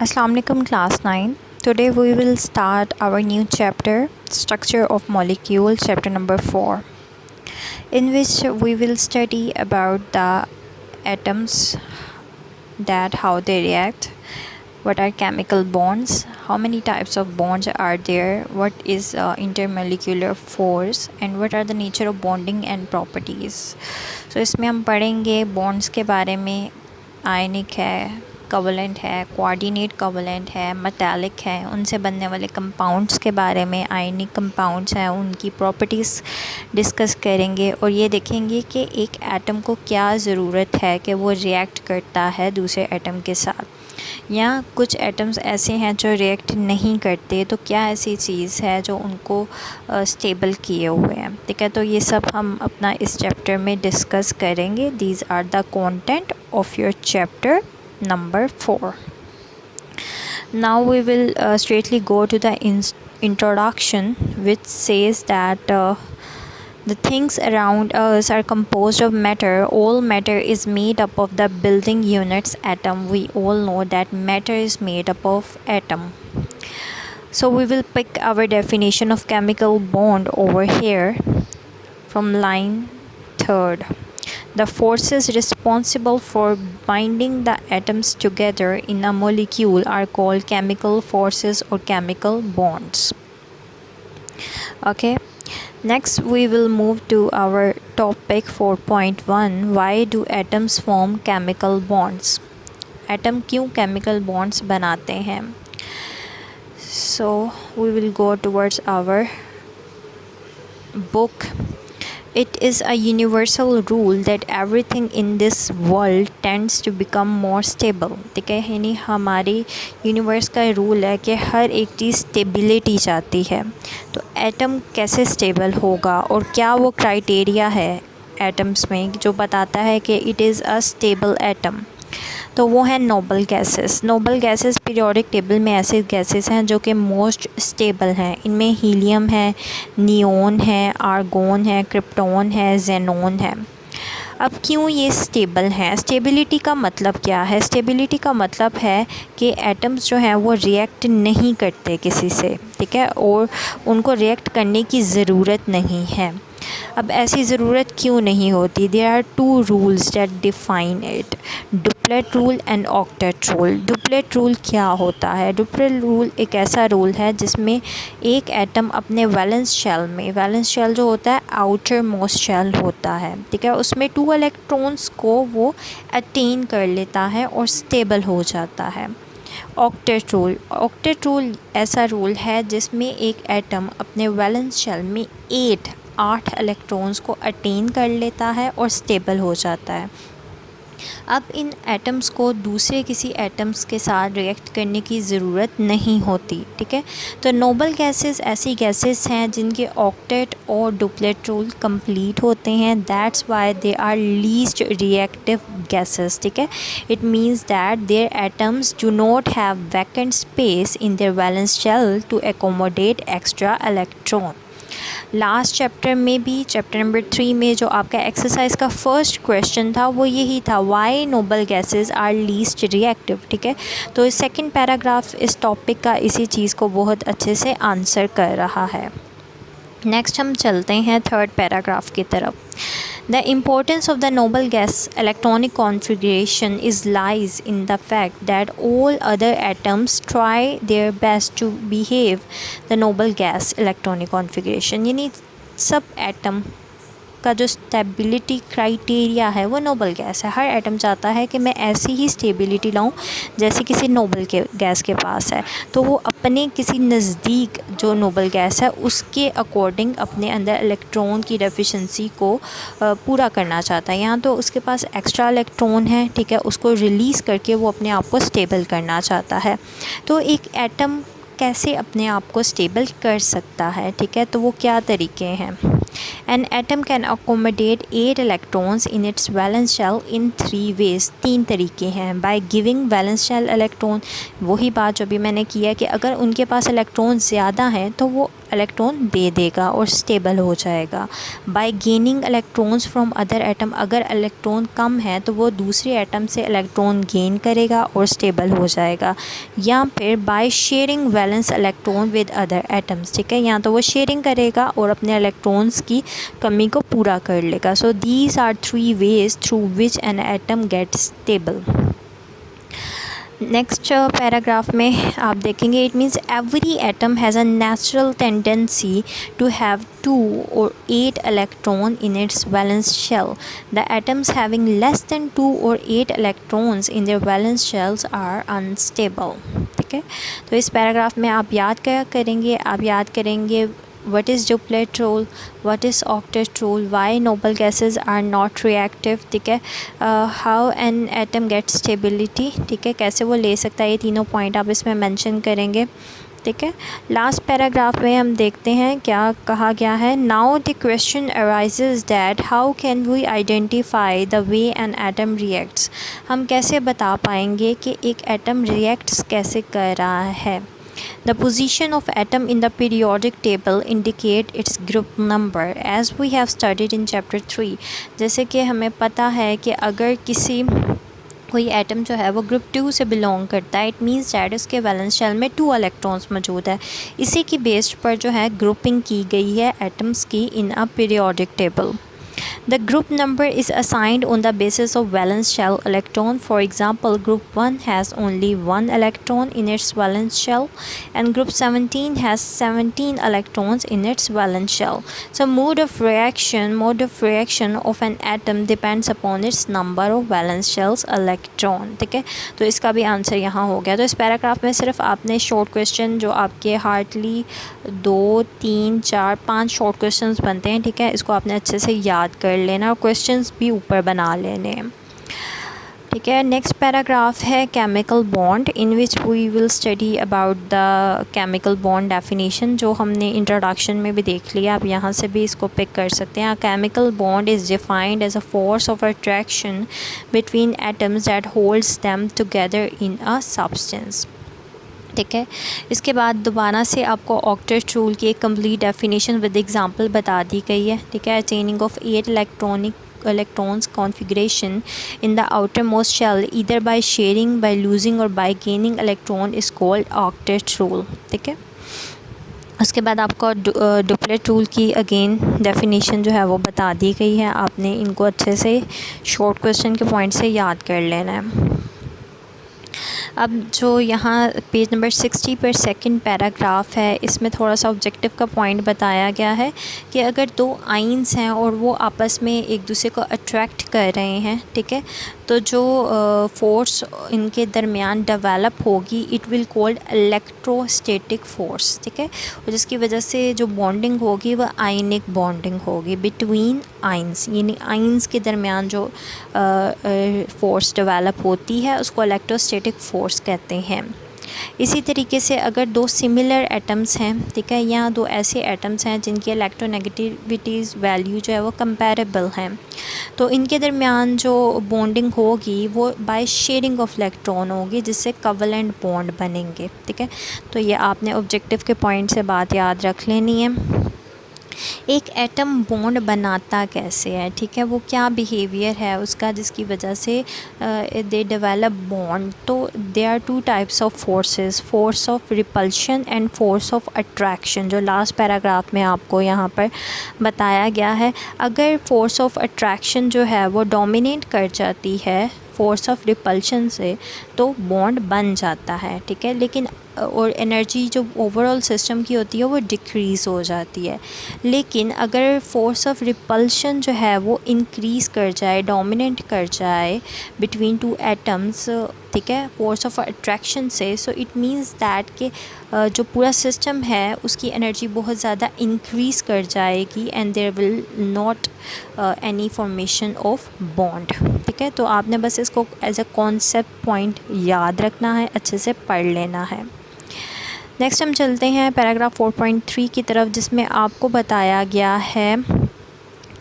Assalamu alaikum class 9. Today we will start our new chapter, Structure of Molecule, chapter number 4, in which we will study about the atoms, that how they react, what are chemical bonds, how many types of bonds are there, what is intermolecular force, and what are the nature of bonding and properties. So इसमें हम पढ़ेंगे bonds के बारे में, आयनिक है, covalent है, coordinate covalent है, metallic है, उनसे बनने वाले कंपाउंड्स के बारे में, आयनिक कंपाउंड्स हैं उनकी प्रॉपर्टीज़ डिस्कस करेंगे और ये देखेंगे कि एक एटम को क्या ज़रूरत है कि वो रिएक्ट करता है दूसरे एटम के साथ, या कुछ एटम्स ऐसे हैं जो रिएक्ट नहीं करते, तो क्या ऐसी चीज़ है जो उनको स्टेबल किए हुए हैं। ठीक है, तो ये सब हम अपना इस चैप्टर में डिस्कस करेंगे। These are the content of your chapter number 4. Now we will straightly go to the introduction, which says that the things around us are composed of matter. All matter is made up of the building units atom. We all know that matter is made up of atom. So we will pick our definition of chemical bond over here from line 3rd. The forces responsible for binding the atoms together in a molecule are called chemical forces or chemical bonds. Okay, next we will move to our topic 4.1. Why do atoms form chemical bonds? Atom क्यों chemical bonds बनाते हैं? So we will go towards our book. It is a universal rule that everything in this world tends to become more stable. ठीक है, यानी हमारे universe का rule है कि हर एक चीज़ स्टेबिलिटी चाहती है। तो एटम कैसे स्टेबल होगा और क्या वो क्राइटेरिया है एटम्स में जो बताता है कि it is a stable atom? तो वो है noble gases. Noble gases periodic table में ऐसे गैसेस हैं जो कि मोस्ट स्टेबल हैं। इनमें हीलियम है, नियोन है, आर्गोन है, क्रिप्टॉन है, जेनॉन है। अब क्यों ये स्टेबल हैं? स्टेबिलिटी का मतलब क्या है? स्टेबिलिटी का मतलब है कि एटम्स जो हैं वो रिएक्ट नहीं करते किसी से, ठीक है, और उनको रिएक्ट करने की ज़रूरत नहीं है। अब ऐसी ज़रूरत क्यों नहीं होती? There are two rules that define it, duplet rule and octet rule. Duplet rule क्या होता है? डुप्लेट रूल एक ऐसा रूल है जिसमें एक एटम अपने वैलेंस शेल में, वैलेंस शेल जो होता है आउटर मोस्ट शेल होता है, ठीक है, उसमें 2 इलेक्ट्रॉन्स को वो अटेन कर लेता है और स्टेबल हो जाता है। ऑक्टेट रूल, ऑक्टेट रूल ऐसा रूल है जिसमें एक एटम अपने वैलेंस शेल में 8 इलेक्ट्रॉन्स को अटेन कर लेता है और स्टेबल हो जाता है। अब इन एटम्स को दूसरे किसी एटम्स के साथ रिएक्ट करने की ज़रूरत नहीं होती, ठीक है। तो नोबल गैसेस ऐसी गैसेस हैं जिनके ऑक्टेट और डुप्लेट रूल कंप्लीट होते हैं। That's why they are least reactive gases, ठीक है। It means that their atoms do not have vacant space in their valence shell to accommodate extra electron. Last chapter में भी, chapter number 3 में जो आपका exercise का फर्स्ट क्वेश्चन था वो यही था, why noble gases are least reactive, ठीक है। तो सेकंड पैराग्राफ इस टॉपिक का इसी चीज़ को बहुत अच्छे से आंसर कर रहा है। नेक्स्ट हम चलते हैं थर्ड पैराग्राफ की तरफ। The importance of the noble gas electronic configuration is lies in the fact that all other atoms try their best to behave the noble gas electronic configuration। यानी सब एटम का जो stability criteria है वो noble gas है। हर atom चाहता है कि मैं ऐसी ही स्टेबिलिटी लाऊं जैसे किसी नोबल के गैस के पास है, तो वो अपने किसी नज़दीक जो नोबल गैस है उसके अकॉर्डिंग अपने अंदर इलेक्ट्रॉन की डेफिशिएंसी को पूरा करना चाहता है। यहाँ तो उसके पास एक्स्ट्रा इलेक्ट्रॉन है, ठीक है, उसको रिलीज़ करके वो अपने आप को स्टेबल करना चाहता है। तो एक एटम कैसे अपने आप को स्टेबल कर सकता है, ठीक है, तो वो क्या तरीके हैं? An atom can accommodate 8 electrons in its valence shell in 3 ways। 3 तरीके हैं। By giving valence shell electron, वही बात जो भी मैंने किया कि अगर उनके पास इलेक्ट्रॉन ज़्यादा हैं तो वो इलेक्ट्रॉन दे देगा और स्टेबल हो जाएगा। Bye gaining electrons from other atom, अगर इलेक्ट्रॉन कम है तो वो दूसरे एटम से इलेक्ट्रॉन गेन करेगा और स्टेबल हो जाएगा। या फिर by sharing valence electron with other atoms, ठीक है, या तो वो शेयरिंग करेगा और अपने इलेक्ट्रॉन्स की कमी को पूरा कर लेगा। So these are 3 ways through which an atom gets stable. Next paragraph में आप देखेंगे, it means every atom has a natural tendency to have 2 or 8 electron in its valence shell. The atoms having less than 2 or 8 electrons in their valence shells are unstable. ठीक है, तो इस paragraph में आप याद क्या करेंगे, आप याद करेंगे what is duplet rule, what is octet rule, why noble gases are not reactive, ठीक है, how an atom gets stability, ठीक है, कैसे वो ले सकता है, ये तीनों पॉइंट आप इसमें मेंशन करेंगे। ठीक है, लास्ट पैराग्राफ में हम देखते हैं क्या कहा गया है। Now the question arises that how can we identify the way an atom reacts, हम कैसे बता पाएंगे कि एक एटम रिएक्ट्स कैसे कर रहा है। The position of atom in the periodic table indicate its group number as we have studied in chapter 3। जैसे कि हमें पता है कि अगर कोई एटम जो है वो ग्रुप 2 से बिलोंग करता है, इट मीन्स दैट उसके वैलेंस शेल में 2 इलेक्ट्रॉन्स मौजूद है। इसी की बेस्ड पर जो है ग्रुपिंग की गई है एटम्स की in a periodic table. The group number is assigned on the basis of valence shell electron. For example, group 1 has only 1 electron in its valence shell and group 17 has 17 electrons in its valence shell. So mode of reaction of an atom depends upon its number of valence shells electron। ठीक है, तो इसका भी answer यहाँ हो गया। तो इस पैराग्राफ में सिर्फ आपने शॉर्ट क्वेश्चन जो आपके हार्डली 2, 3, 4, 5 शॉर्ट क्वेश्चंस बनते हैं, ठीक है, इसको आपने अच्छे से याद कर लेना और क्वेश्चंस भी ऊपर बना लेने हैं। ठीक है, नेक्स्ट पैराग्राफ है chemical bond, in which we will study about the chemical bond definition, जो हमने इंट्रोडक्शन में भी देख लिया, आप यहाँ से भी इसको पिक कर सकते हैं। Chemical bond is defined as a force of attraction between atoms that holds them together in a substance. ठीक है, इसके बाद दोबारा से आपको ऑक्टेट रूल की एक कंप्लीट डेफिनेशन विद एग्जांपल बता दी गई है। ठीक है, चेनिंग of 8 electrons configuration in the outermost shell either by sharing, by losing or by gaining electron is called octet rule। ठीक है, उसके बाद आपको डुप्लेट रूल की अगेन डेफिनेशन जो है वो बता दी गई है, आपने इनको अच्छे से शॉर्ट क्वेश्चन के पॉइंट से याद कर लेना है। अब जो यहाँ पेज नंबर 60 पर सेकंड पैराग्राफ है, इसमें थोड़ा सा ऑब्जेक्टिव का पॉइंट बताया गया है कि अगर 2 आइंस हैं और वो आपस में एक दूसरे को अट्रैक्ट कर रहे हैं, ठीक है, तो जो फोर्स इनके दरमियान डेवलप होगी it will called electrostatic force. ठीक है, और जिसकी वजह से जो बॉन्डिंग होगी वह आयनिक बॉन्डिंग होगी बिटवीन आइंस, यानी आइंस के दरमियान जो फोर्स डेवलप होती है उसको इलेक्ट्रोस्टैटिक फोर्स कहते हैं। इसी तरीके से अगर 2 सिमिलर एटम्स हैं, ठीक है, या 2 ऐसे एटम्स हैं जिनकी इलेक्ट्रोनेगेटिविटीज़ वैल्यू जो है वो कंपैरेबल हैं, तो इनके दरमियान जो बॉन्डिंग होगी वो बाय शेयरिंग ऑफ इलेक्ट्रॉन होगी, जिससे कोवेलेंट बॉन्ड बनेंगे। ठीक है, तो ये आपने ऑब्जेक्टिव के पॉइंट से बात याद रख लेनी है। एक एटम बॉन्ड बनाता कैसे है, ठीक है, वो क्या बिहेवियर है उसका जिसकी वजह से दे डेवलप बॉन्ड। तो they are 2 types of forces, force of repulsion and force of attraction, जो लास्ट पैराग्राफ में आपको यहाँ पर बताया गया है। अगर फोर्स ऑफ अट्रैक्शन जो है वो डोमिनेट कर जाती है फोर्स ऑफ रिपल्शन से तो बॉन्ड बन जाता है। ठीक है, लेकिन और एनर्जी जो ओवरऑल सिस्टम की होती है वो डिक्रीज़ हो जाती है। लेकिन अगर फोर्स ऑफ रिपल्शन जो है वो इंक्रीज़ कर जाए, डोमिनेट कर जाए बिटवीन 2 एटम्स, ठीक है, फोर्स ऑफ अट्रैक्शन से, सो इट मींस दैट कि जो पूरा सिस्टम है उसकी एनर्जी बहुत ज़्यादा इंक्रीज़ कर जाएगी and there will not any formation of bond. ठीक है, तो आपने बस इसको एज अ कॉन्सेप्ट पॉइंट याद रखना है, अच्छे से पढ़ लेना है। नेक्स्ट हम चलते हैं पैराग्राफ 4.3 की तरफ, जिसमें आपको बताया गया है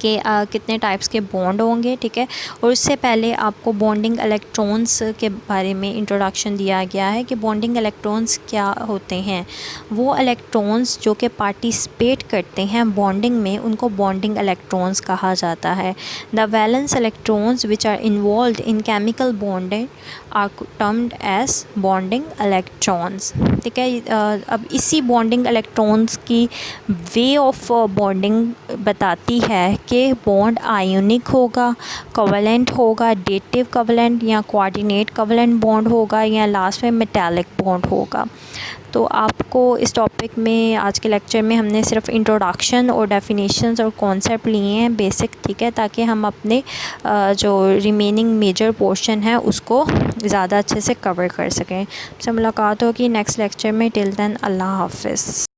कि कितने टाइप्स के बॉन्ड होंगे, ठीक है। और उससे पहले आपको बॉन्डिंग इलेक्ट्रॉन्स के बारे में इंट्रोडक्शन दिया गया है कि बॉन्डिंग इलेक्ट्रॉन्स क्या होते हैं। वो इलेक्ट्रॉन्स जो कि पार्टिसिपेट करते हैं बॉन्डिंग में, उनको बॉन्डिंग इलेक्ट्रॉन्स कहा जाता है। The valence electrons which are involve in chemical bonding are termed as bonding electrons, ठीक है। अब इसी बॉन्डिंग इलेक्ट्रॉन्स की वे ऑफ बॉन्डिंग बताती है कि बॉन्ड आयोनिक होगा, कोवेलेंट होगा, डेटिव कोवेलेंट या कोऑर्डिनेट कोवेलेंट बॉन्ड होगा, या लास्ट में मेटालिक बॉन्ड होगा। तो आपको इस टॉपिक में आज के लेक्चर में हमने सिर्फ इंट्रोडक्शन और डेफिनेशंस और कॉन्सेप्ट लिए हैं बेसिक, ठीक है, ताकि हम अपने जो रिमेनिंग मेजर पोर्शन है उसको ज़्यादा अच्छे से कवर कर सकें। मुलाकात होगी नेक्स्ट लेक्चर में। टिल देन अल्लाह हाफ़िज़।